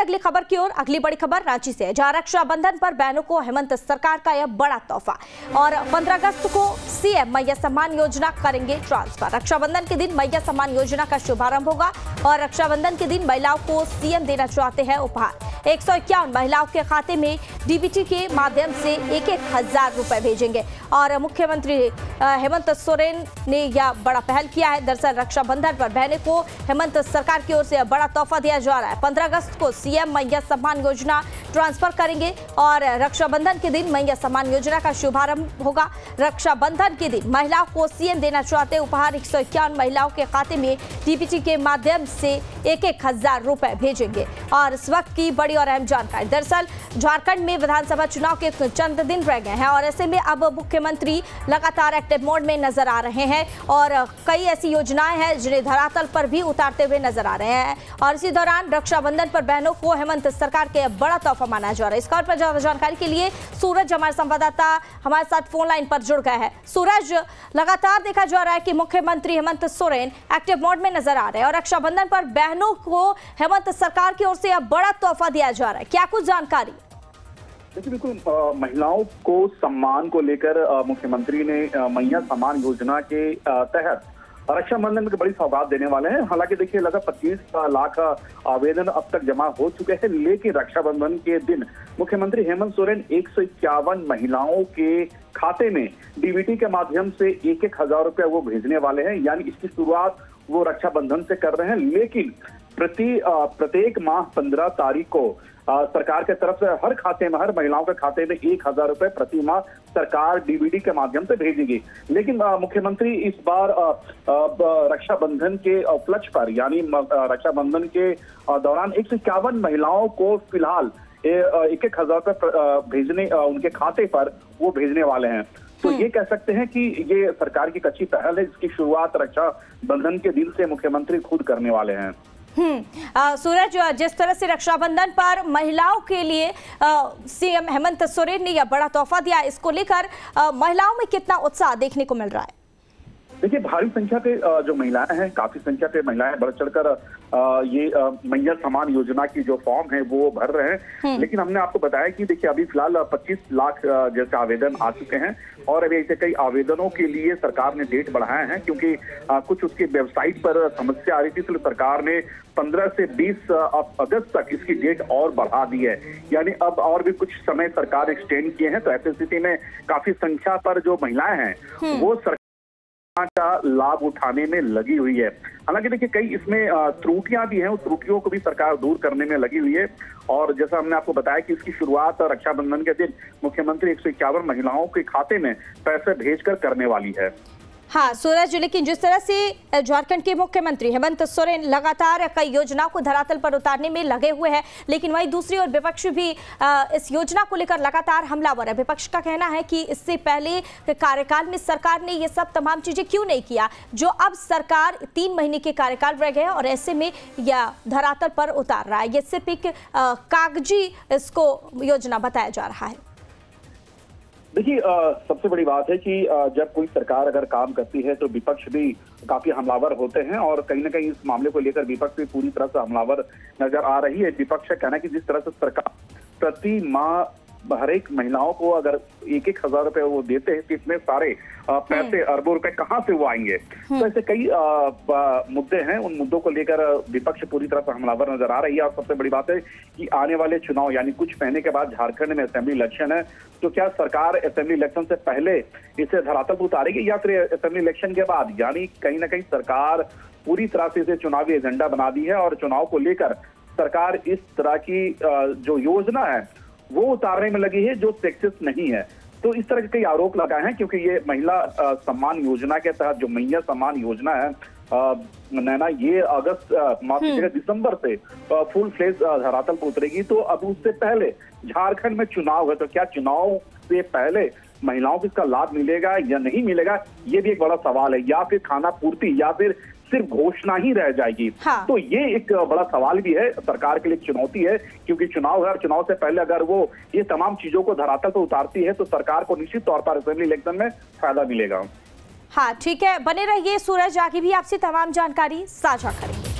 अगली खबर की ओर। अगली बड़ी खबर रांची से है, जहां रक्षाबंधन पर बहनों को हेमंत सरकार का यह बड़ा तोहफा। और 15 अगस्त को सीएम मैया सम्मान योजना करेंगे ट्रांसफर। रक्षाबंधन के दिन मैया सम्मान योजना का शुभारंभ होगा और रक्षाबंधन के दिन महिलाओं को सीएम देना चाहते हैं उपहार। 151 महिलाओं के खाते में डीबीटी के माध्यम से 1,000 रुपए भेजेंगे और मुख्यमंत्री हेमंत सोरेन ने यह बड़ा पहल किया है। दरअसल रक्षाबंधन पर बहनों को हेमंत सरकार की ओर से बड़ा तोहफा दिया जा रहा है। 15 अगस्त को सीएम मैया सम्मान योजना ट्रांसफर करेंगे और रक्षाबंधन के दिन मैया सम्मान योजना का शुभारंभ होगा। रक्षाबंधन के दिन महिलाओं को सीएम देना चाहते उपहार। 151 महिलाओं के खाते में डीबीटी के माध्यम से 1,000 रुपए भेजेंगे। और इस वक्त की बड़ी और अहम जानकारी, दरअसल झारखंड में विधानसभा चुनाव के चंद दिन रह गए हैं और ऐसे में अब मुख्यमंत्री लगातार एक्टिव मोड में नजर आ रहे हैं और कई ऐसी योजनाएं हैं जिन्हें धरातल पर भी उतारते हुए नजर आ रहे हैं। और इसी दौरान रक्षाबंधन पर बहनों को हेमंत सरकार के बड़ा तोहफा माना जा रहा है। इस खबर पर ज्यादा जानकारी के लिए सूरज हमारे संवाददाता हमारे साथ फोन लाइन पर जुड़ गए हैं। सूरज, लगातार देखा जा रहा है कि मुख्यमंत्री हेमंत सोरेन एक्टिव मोड में नजर आ रहे हैं और रक्षाबंधन पर बहनों को हेमंत सरकार की ओर से बड़ा तोहफा दिया जा रहा है, क्या कुछ जानकारी? देखिए, बिल्कुल महिलाओं को सम्मान को लेकर मुख्यमंत्री ने मैया सम्मान योजना के तहत रक्षाबंधन में बड़ी सौगात देने वाले हैं। हालांकि देखिए, लगभग 25 लाख आवेदन अब तक जमा हो चुके हैं, लेकिन रक्षाबंधन के दिन मुख्यमंत्री हेमंत सोरेन 151 महिलाओं के खाते में डीबीटी के माध्यम से 1,000 रुपए वो भेजने वाले हैं। यानी इसकी शुरुआत वो रक्षाबंधन से कर रहे हैं, लेकिन प्रत्येक माह 15 तारीख को सरकार के तरफ से हर खाते में, हर महिलाओं के खाते में 1,000 रुपए प्रति माह सरकार डीबीटी के माध्यम से भेजेगी। लेकिन मुख्यमंत्री इस बार रक्षाबंधन के उपलक्ष्य पर, यानी रक्षाबंधन के दौरान 151 महिलाओं को फिलहाल 1,000 रुपए भेजने उनके खाते पर वो भेजने वाले हैं। तो ये कह सकते हैं कि ये सरकार की अच्छी पहल है, इसकी शुरुआत रक्षाबंधन के दिन से मुख्यमंत्री खुद करने वाले हैं। सूरज, जिस तरह से रक्षाबंधन पर महिलाओं के लिए सीएम हेमंत सोरेन ने यह बड़ा तोहफा दिया, इसको लेकर महिलाओं में कितना उत्साह देखने को मिल रहा है? देखिए, भारी संख्या पे जो महिलाएं हैं, काफी संख्या पे महिलाएं बढ़ चढ़कर ये मैया सम्मान योजना की जो फॉर्म है वो भर रहे हैं। लेकिन हमने आपको बताया कि देखिए, अभी फिलहाल 25 लाख जैसे आवेदन आ चुके हैं और अभी ऐसे कई आवेदनों के लिए सरकार ने डेट बढ़ाए हैं, क्योंकि कुछ उसकी वेबसाइट पर समस्या आ रही थी, इसलिए सरकार ने 15 से 20 अगस्त तक इसकी डेट और बढ़ा दी है। यानी अब और भी कुछ समय सरकार एक्सटेंड किए हैं। तो ऐसी स्थिति में काफी संख्या पर जो महिलाएं हैं वो का लाभ उठाने में लगी हुई है। हालांकि देखिए, कई इसमें त्रुटियां भी हैं, उस त्रुटियों को भी सरकार दूर करने में लगी हुई है। और जैसा हमने आपको बताया कि इसकी शुरुआत रक्षाबंधन के दिन मुख्यमंत्री 151 महिलाओं के खाते में पैसे भेजकर करने वाली है। हाँ सूरज, लेकिन जिस तरह से झारखंड के मुख्यमंत्री हेमंत सोरेन लगातार कई योजनाओं को धरातल पर उतारने में लगे हुए हैं, लेकिन वहीं दूसरी ओर विपक्ष भी इस योजना को लेकर लगातार हमलावर है। विपक्ष का कहना है कि इससे पहले कार्यकाल में सरकार ने ये सब तमाम चीजें क्यों नहीं किया, जो अब सरकार 3 महीने के कार्यकाल रह गए और ऐसे में यह धरातल पर उतार रहा है। ये सिर्फ एक कागजी इसको योजना बताया जा रहा है। देखिए, सबसे बड़ी बात है कि जब कोई सरकार अगर काम करती है तो विपक्ष भी काफी हमलावर होते हैं और कहीं ना कहीं इस मामले को लेकर विपक्ष भी पूरी तरह से हमलावर नजर आ रही है। विपक्ष का कहना है कि जिस तरह से सरकार प्रति माह हर एक महिलाओं को अगर 1,000 रुपए वो देते हैं तो इतने सारे पैसे, अरबों रुपए कहाँ से वो आएंगे। तो ऐसे कई मुद्दे हैं, उन मुद्दों को लेकर विपक्ष पूरी तरह से हमलावर नजर आ रही है। और सबसे बड़ी बात है कि आने वाले चुनाव यानी कुछ महीने के बाद झारखंड में असेंबली इलेक्शन है, तो क्या सरकार असेंबली इलेक्शन से पहले इसे धरातल पर उतारेगी या फिर असेंबली इलेक्शन के बाद। यानी कहीं ना कहीं सरकार पूरी तरह से इसे चुनावी एजेंडा बना दी है और चुनाव को लेकर सरकार इस तरह की जो योजना है वो उतारने में लगी है जो सक्सेस नहीं है। तो इस तरह के कई आरोप लगाए हैं, क्योंकि ये महिला सम्मान योजना के तहत जो मैया सम्मान योजना है नैना, ये दिसंबर से फुल फ्लेज धरातल पर उतरेगी। तो अब उससे पहले झारखंड में चुनाव है, तो क्या चुनाव से पहले महिलाओं को इसका लाभ मिलेगा या नहीं मिलेगा, ये भी एक बड़ा सवाल है। या फिर खाना पूर्ति या फिर सिर्फ घोषणा ही रह जाएगी। हाँ। तो ये एक बड़ा सवाल भी है, सरकार के लिए चुनौती है, क्योंकि चुनाव है और चुनाव से पहले अगर वो ये तमाम चीजों को धरातल पर उतारती है तो सरकार को निश्चित तौर पर असेंबली इलेक्शन में फायदा मिलेगा। हाँ ठीक है, बने रहिए सूरज, आगे भी आपसे तमाम जानकारी साझा करेंगे।